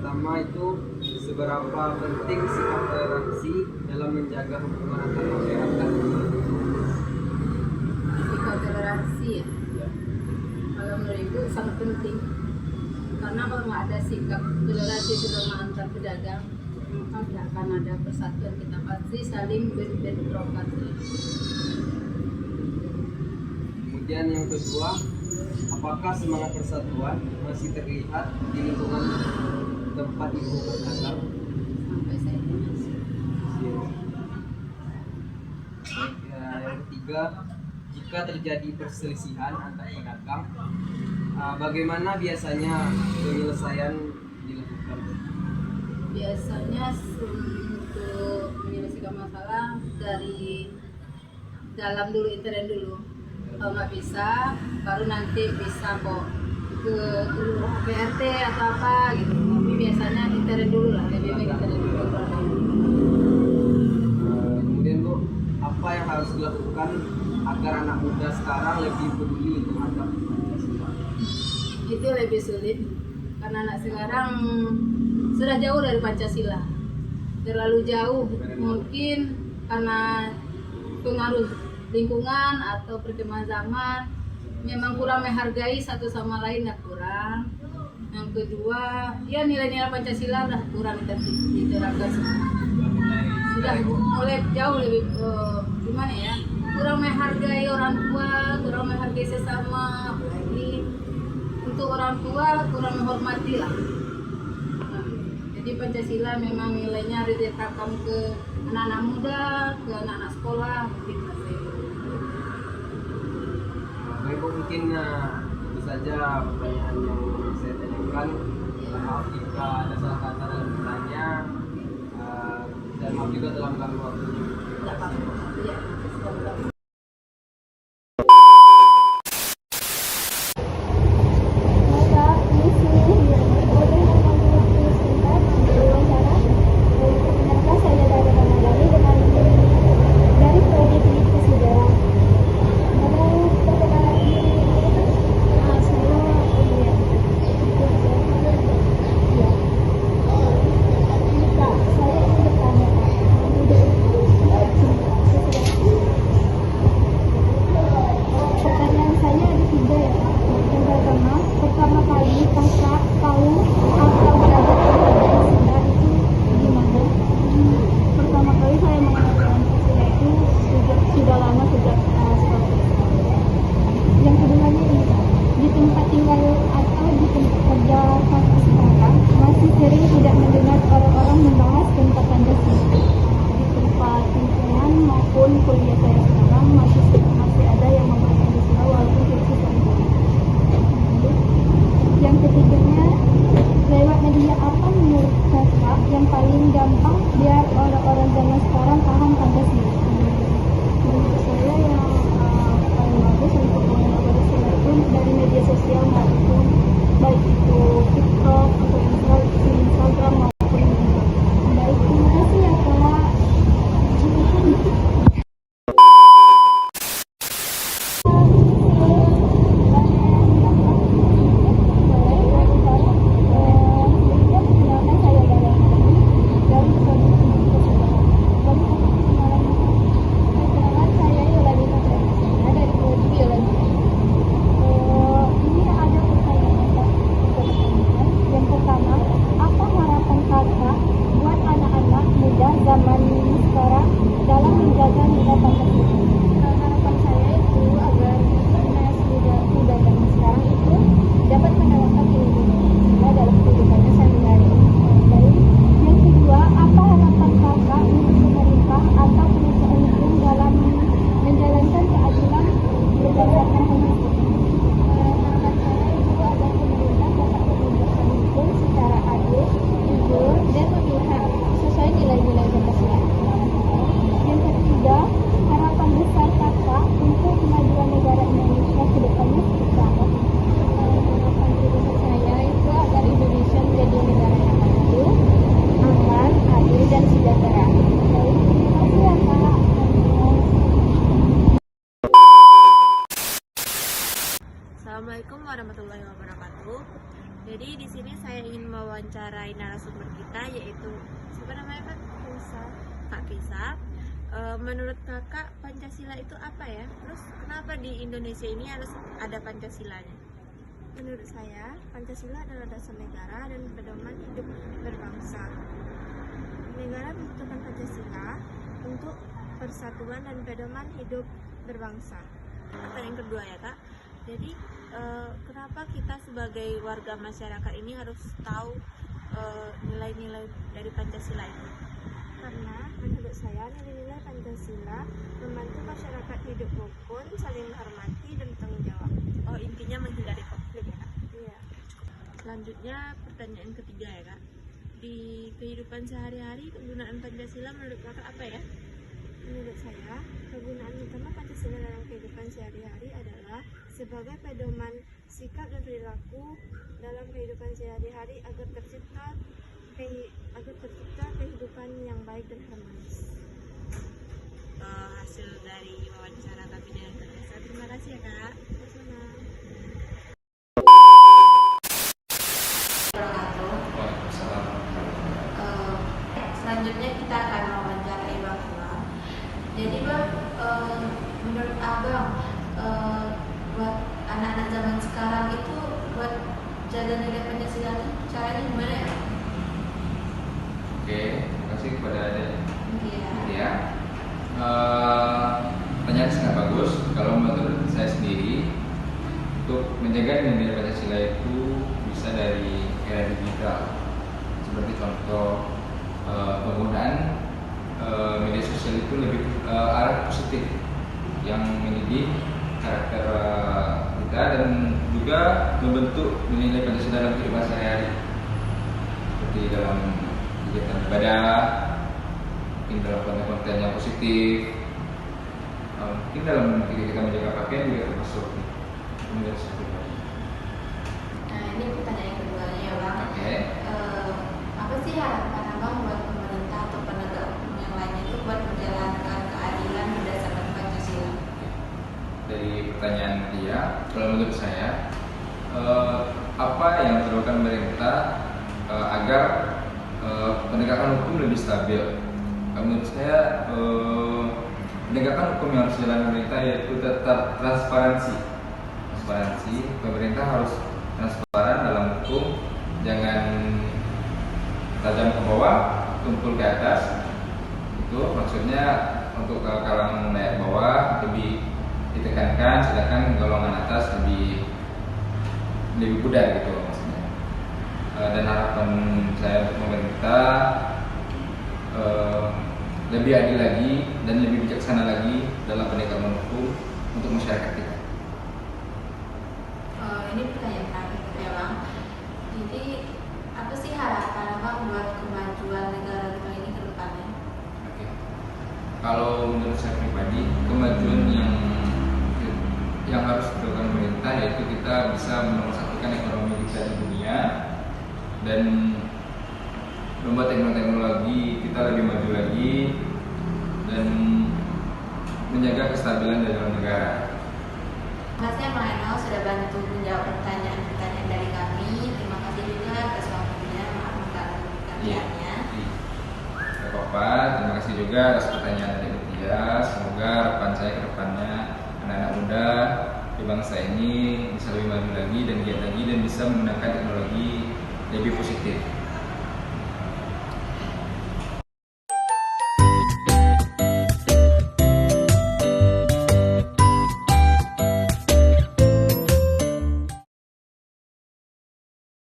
pertama itu seberapa penting sikap toleransi dalam menjaga hubungan antar masyarakat. Sikap toleransi ya. Ya. Kalau menurut Ibu sangat penting. Karena kalau nggak ada sikap toleransi terutama antar pedagang, maka tidak akan ada persatuan, kita pasti saling bentrokan. Kemudian yang kedua, apakah semangat persatuan masih terlihat di lingkungan tempat Ibu berdagang? Sampai saya ini. Ya, yang ketiga, jika terjadi perselisihan antar pedagang, bagaimana biasanya penyelesaian dilakukan? Biasanya untuk menyelesaikan masalah dari dalam dulu, intern dulu. Kalau nggak bisa, baru nanti bisa kok ke PRT atau apa gitu. Tapi biasanya intern dulu lah, lebih baik intern dulu. Kemudian Bu, apa yang harus dilakukan agar anak muda sekarang lebih peduli terhadap Pancasila? Itu lebih sulit karena anak sekarang sudah jauh dari Pancasila, terlalu jauh, mungkin karena pengaruh lingkungan atau perkembangan zaman, memang kurang menghargai satu sama lain, kurang. Yang kedua, ya nilai-nilai Pancasila udah kurang diterapkan, sudah mulai jauh lebih gimana ya, kurang menghargai orang tua, kurang menghargai sesama, apalagi untuk orang tua kurang menghormati lah. Jadi Pancasila memang nilainya harus diterapkan ke anak-anak muda, ke anak-anak sekolah, mungkin masih. Baik Bu, mungkin itu saja pertanyaan yang saya tanyakan. Maaf jika ada salah kata dalam bertanya, dan maaf juga telah mengganggu waktunya. Tidak apa-apa. Ya, harapan Jadi di sini saya ingin mewawancarai narasumber kita, yaitu siapa namanya Kak? Kak Kisa. Menurut Kakak Pancasila itu apa ya? Terus kenapa di Indonesia ini harus ada Pancasilanya? Menurut saya, Pancasila adalah dasar negara dan pedoman hidup berbangsa. Negara membutuhkan Pancasila untuk persatuan dan pedoman hidup berbangsa. Pertanyaan kedua ya Kak. Jadi kenapa kita sebagai warga masyarakat ini harus tahu nilai-nilai dari Pancasila itu? Karena menurut saya nilai-nilai Pancasila membantu masyarakat hidup rukun, saling menghormati dan bertanggung jawab. Oh, intinya menghindari konflik ya Kak? Iya. Selanjutnya pertanyaan ketiga ya Kak. Di kehidupan sehari-hari penggunaan Pancasila menurut Kakak apa ya? Menurut saya, kegunaan utama Pancasila dalam kehidupan sehari-hari adalah sebagai pedoman sikap dan perilaku dalam kehidupan sehari-hari agar tercipta kehidupan yang baik dan harmonis. Hasil dari wawancara kami dengan Kak Kisa. Terima kasih ya Kak. Sama-sama. Selanjutnya kita akan mewawancarai Bang Imam. Jadi Bang, menurut Abang, buat anak-anak zaman sekarang itu buat jaga nilai Pancasila itu caranya gimana ya? Oke, terima kasih kepada Adek. Iya. Ya, pertanyaan sangat bagus. Kalau menurut saya sendiri, untuk menjaga nilai Pancasila itu bisa dari era digital. Seperti contoh penggunaan media sosial itu lebih arah positif yang mendidik karakter kita dan juga membentuk nilai Pancasila dalam kehidupan sehari-hari, seperti dalam kegiatan ibadah, mungkin dalam konten-konten yang positif, mungkin dalam ketika kita menjaga pakaian juga termasuk menurut saya. Nah, ini pertanyaan keduanya ya Bang. Oke. Apa sih harapan Abang buat pemerintah atau penegak hukum yang lainnya itu buat menjalankan keadilan berdasarkan Pancasila? Dari pertanyaan dia, kalau menurut saya, apa yang dilakukan pemerintah agar penegakan hukum lebih stabil? Menurut saya, penegakan hukum yang harus dijalankan pemerintah yaitu tetap transparansi. Pemerintah harus transparan dalam hukum, jangan tajam ke bawah, tumpul ke atas. Itu maksudnya untuk kalangan menengah bawah lebih ditekankan, sedangkan golongan atas lebih mudah gitu maksudnya. Dan harapan saya untuk pemerintah lebih adil lagi dan lebih bijaksana lagi dalam penegakan hukum untuk masyarakat kita. Ini pertanyaan terakhir ya Bang. Jadi apa sih harapan Abang buat kemajuan negara kita ini ke depannya? Oke. Kalau menurut saya pribadi, kemajuan yang harus dilakukan pemerintah yaitu kita bisa menomorsatukan ekonomi kita di dunia dan membuat teknologi kita lebih maju lagi dan menjaga kestabilan dalam negara. Terima kasih Bang Enal sudah bantu menjawab pertanyaan-pertanyaan dari kami. Terima kasih juga atas waktunya. Maaf mengganggu kerjaannya. Tidak apa-apa. Terima kasih juga atas pertanyaan dari dia. Semoga harapan saya ke depannya anak-anak muda di bangsa ini bisa lebih maju lagi dan giat lagi dan bisa menggunakan teknologi lebih positif.